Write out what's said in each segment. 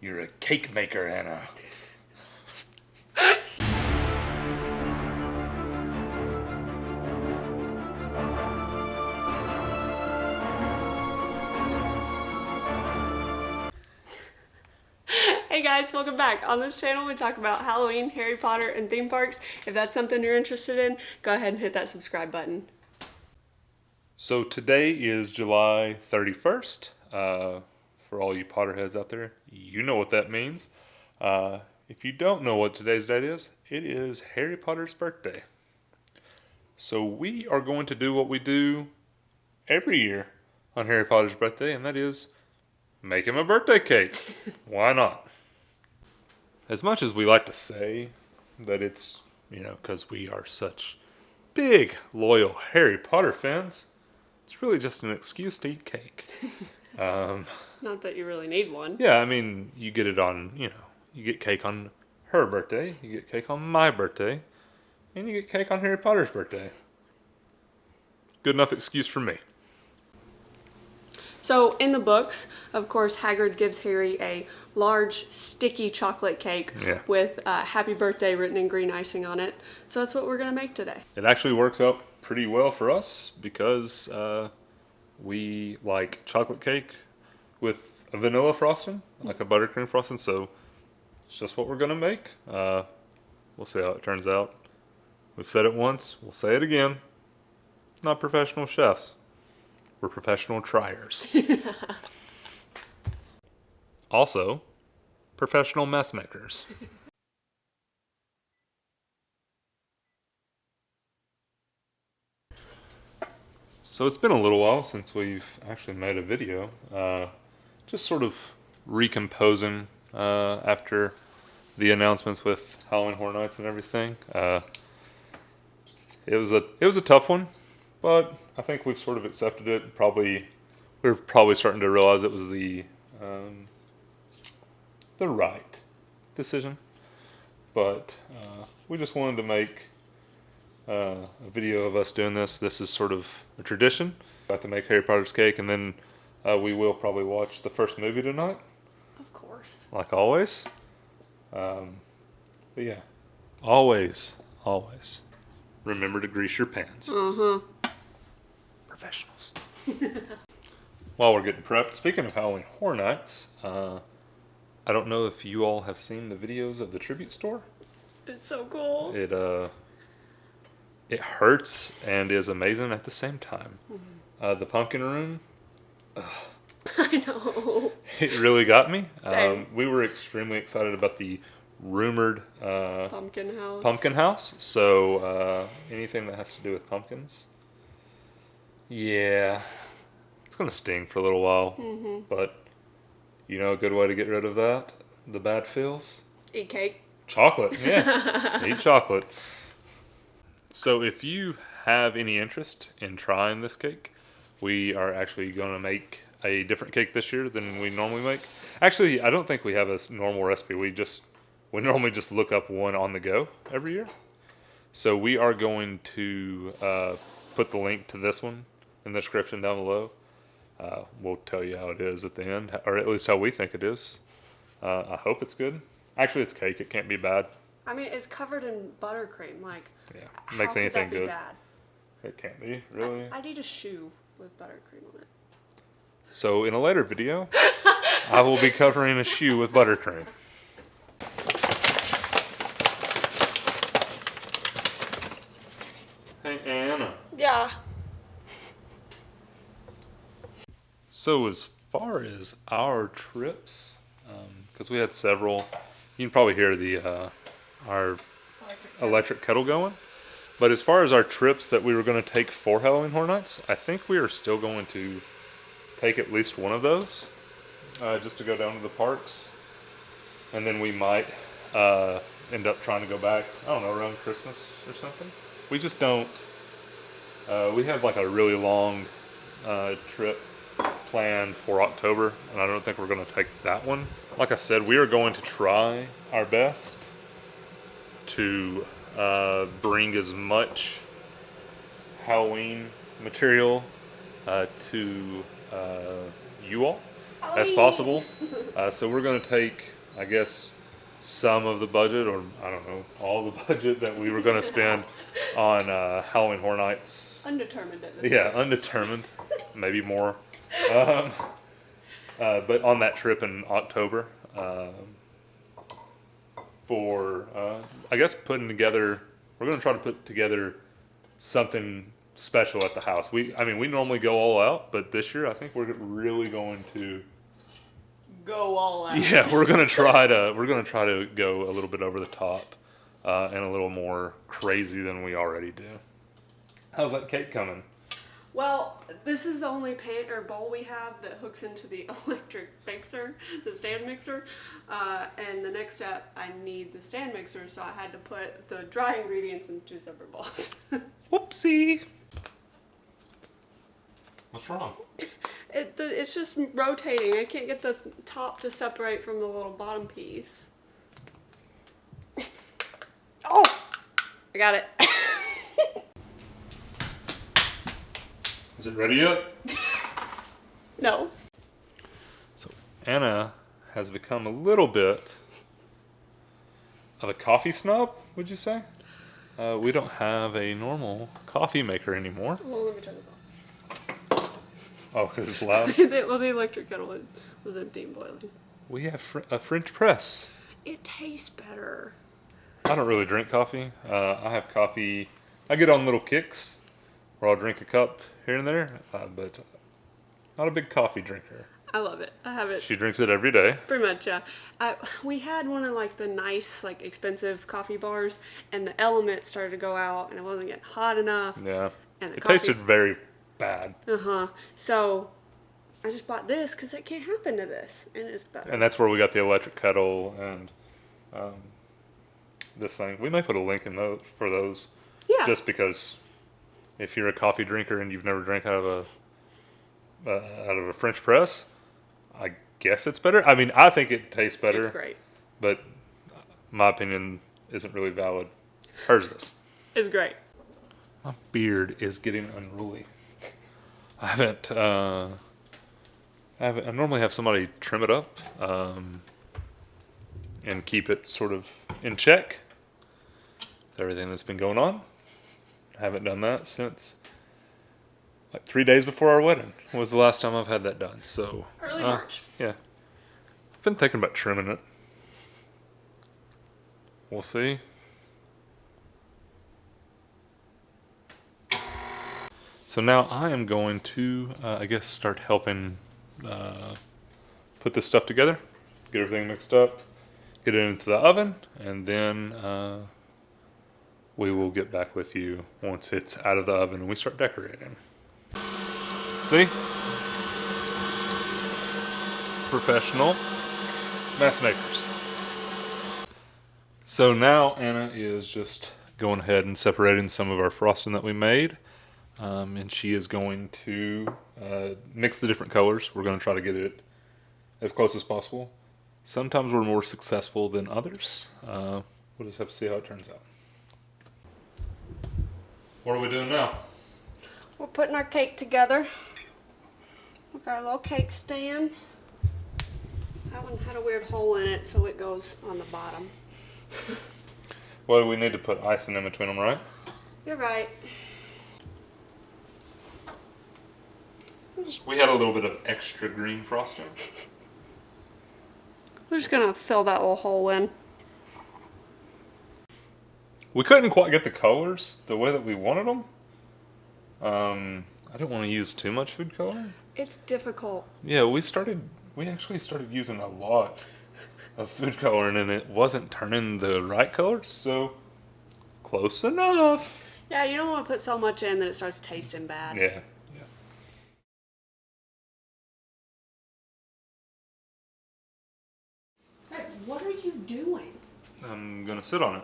You're a cake maker, Anna. Hey guys, welcome back. On this channel we talk about Halloween, Harry Potter, and theme parks. If that's something you're interested in, go ahead and hit that subscribe button. So today is July 31st. For all you Potterheads out there, you know what that means. If you don't know what today's date is, it is Harry Potter's birthday. So we are going to do what we do every year on Harry Potter's birthday, and that is make him a birthday cake. Why not? As much as we like to say that it's, because we are such big, loyal Harry Potter fans, it's really just an excuse to eat cake. Not that you really need one. Yeah, I mean, you get it on, you get cake on her birthday, you get cake on my birthday, and you get cake on Harry Potter's birthday. Good enough excuse for me. So in the books, of course, Hagrid gives Harry a large, sticky chocolate cake with happy birthday written in green icing on it. So that's what we're going to make today. It actually works out pretty well for us because we like chocolate cake with a vanilla frosting, like a buttercream frosting. So it's just what we're going to make. We'll see how it turns out. We've said it once, we'll say it again. Not professional chefs. We're professional triers. Also, professional mess makers. So it's been a little while since we've actually made a video. Just sort of recomposing after the announcements with Halloween Horror Nights and everything. It was a tough one. But I think we've sort of accepted it. We're probably starting to realize it was the right decision. But we just wanted to make a video of us doing this. This is sort of a tradition. We have to make Harry Potter's cake, and then we will probably watch the first movie tonight. Of course. Like always. But yeah, always remember to grease your pans. Professionals. While we're getting prepped, speaking of Halloween Horror Nights, I don't know if you all have seen the videos of the tribute store. It's so cool. It hurts and is amazing at the same time. The pumpkin room. I know. It really got me. Same. We were extremely excited about the rumored Pumpkin house. So anything that has to do with pumpkins. Yeah, it's going to sting for a little while, but a good way to get rid of that, the bad feels? Eat cake. Chocolate, yeah, eat chocolate. So if you have any interest in trying this cake, we are actually going to make a different cake this year than we normally make. Actually, I don't think we have a normal recipe. We normally just look up one on the go every year. So we are going to put the link to this one in the description down below. We'll tell you how it is at the end, or at least how we think it is. I hope it's good. Actually, it's cake. It can't be bad. I mean, it's covered in buttercream. Makes how anything could that be good. Bad? It can't be, really. I'd eat a shoe with buttercream on it. So in a later video, I will be covering a shoe with buttercream. Hey, Anna. Yeah. So as far as our trips, because we had several, you can probably hear our electric kettle going. But as far as our trips that we were going to take for Halloween Horror Nights, I think we are still going to take at least one of those, just to go down to the parks. And then we might end up trying to go back, I don't know, around Christmas or something. We just don't, we have like a really long trip planned for October, and I don't think we're going to take that one. Like I said, we are going to try our best to bring as much Halloween material to you all as possible. So we're going to take I guess, some of the budget, or I don't know, all the budget that we were going to spend on Halloween Horror Nights. Undetermined at this Yeah, point. undetermined. Maybe more. But on that trip in October, for, I guess, we're going to try to put together something special at the house. We normally go all out, but this year I think we're really going to Go all out. yeah, we're gonna try to go a little bit over the top and a little more crazy than we already do. How's that cake coming? Well, this is the only pan or bowl we have that hooks into the electric mixer, the stand mixer. And the next step, I need the stand mixer, so I had to put the dry ingredients in 2 separate bowls. Whoopsie. What's wrong? It's just rotating. I can't get the top to separate from the little bottom piece. Oh! I got it. Is it ready yet? No. So Anna has become a little bit of a coffee snob, would you say? We don't have a normal coffee maker anymore. Well, let me turn this off. Oh, because it's loud? Well, the electric kettle was empty and boiling. We have a French press. It tastes better. I don't really drink coffee. I have coffee. I get on little kicks where I'll drink a cup here and there, but not a big coffee drinker. I love it. I have it. She drinks it every day. Pretty much, yeah. We had one of like the nice, like expensive coffee bars, and the element started to go out, and it wasn't getting hot enough. Yeah. And the It coffee tasted very bad. So I just bought this because it can't happen to this, and it's better. And that's where we got the electric kettle and this thing. We might put a link in those for those. Yeah. Just because if you're a coffee drinker and you've never drank out of a French press, I guess it's better. I mean, I think it tastes better. It's great. But my opinion isn't really valid. Hers is. It's great. My beard is getting unruly. I normally have somebody trim it up and keep it sort of in check with everything that's been going on. I haven't done that since like 3 days before our wedding was the last time I've had that done. So Early March. Yeah. I've been thinking about trimming it. We'll see. So now I am going to, I guess, start helping put this stuff together, get everything mixed up, get it into the oven, and then we will get back with you once it's out of the oven and we start decorating. See? Professional mess makers. So now Anna is just going ahead and separating some of our frosting that we made. And she is going to mix the different colors. We're going to try to get it as close as possible. Sometimes we're more successful than others. We'll just have to see how it turns out. What are we doing now? We're putting our cake together. We've got a little cake stand. That one had a weird hole in it, so it goes on the bottom. Well, we need to put icing in between them, right? You're right. We had a little bit of extra green frosting. We're just gonna fill that little hole in. We couldn't quite get the colors the way that we wanted them. I didn't want to use too much food color. It's difficult. Yeah, we actually started using a lot of food coloring and it wasn't turning the right colors, so close enough. Yeah, you don't want to put so much in that it starts tasting bad. Yeah. What are you doing? I'm gonna sit on it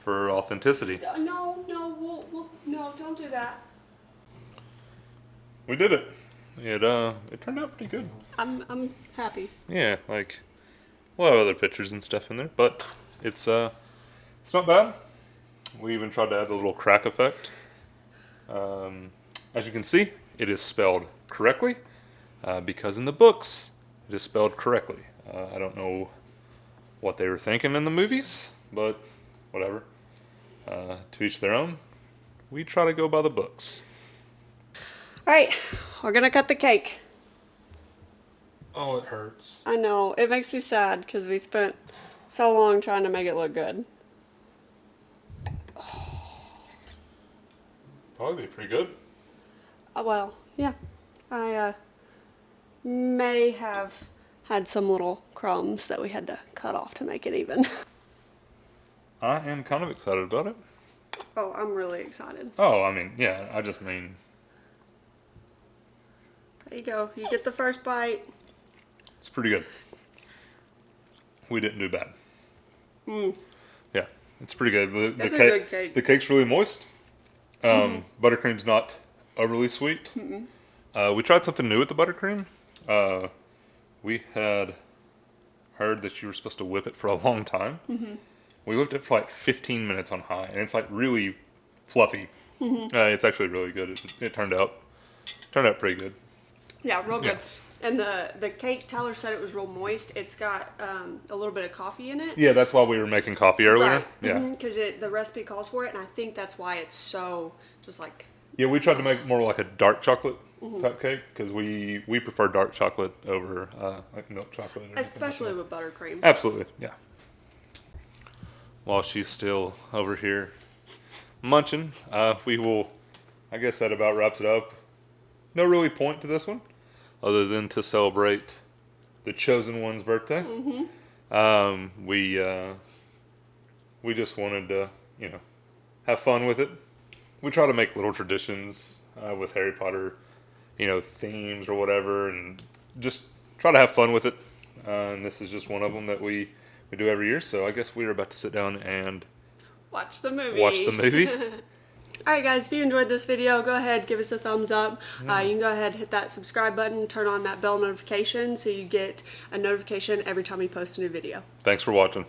for authenticity. No, no, don't do that. We did it. It turned out pretty good. I'm happy. Yeah, like we'll have other pictures and stuff in there, but it's not bad. We even tried to add a little crack effect. As you can see, it is spelled correctly because in the books it is spelled correctly. I don't know what they were thinking in the movies, but whatever. To each their own. We try to go by the books. Alright, we're gonna cut the cake. Oh, it hurts. I know, it makes me sad because we spent so long trying to make it look good. Probably be pretty good. Well, yeah. I may have had some little crumbs that we had to cut off to make it even. I am kind of excited about it. Oh, I'm really excited. Oh, I mean, yeah, I just mean... There you go. You get the first bite. It's pretty good. We didn't do bad. Yeah, it's pretty good. It's a good cake. The cake's really moist. Buttercream's not overly sweet. We tried something new with the buttercream. We had heard that you were supposed to whip it for a long time. We whipped it for like 15 minutes on high, and it's like really fluffy. It's actually really good. It turned out pretty good. Yeah, real good. Yeah. And the cake, Tyler said it was real moist. It's got a little bit of coffee in it. Yeah, that's why we were making coffee earlier. Right. Yeah. Because the recipe calls for it, and I think that's why it's so just like... Yeah, we tried to make more like a dark chocolate type cake because we prefer dark chocolate over like milk chocolate. Or Especially like with buttercream. Absolutely, yeah. While she's still over here munching, we will, I guess that about wraps it up. No really point to this one, other than to celebrate the chosen one's birthday. We just wanted to, have fun with it. We try to make little traditions with Harry Potter, themes or whatever, and just try to have fun with it. And this is just one of them that we do every year. So I guess we're about to sit down and watch the movie. Alright guys, if you enjoyed this video, go ahead, give us a thumbs up. You can go ahead, hit that subscribe button, turn on that bell notification so you get a notification every time we post a new video. Thanks for watching.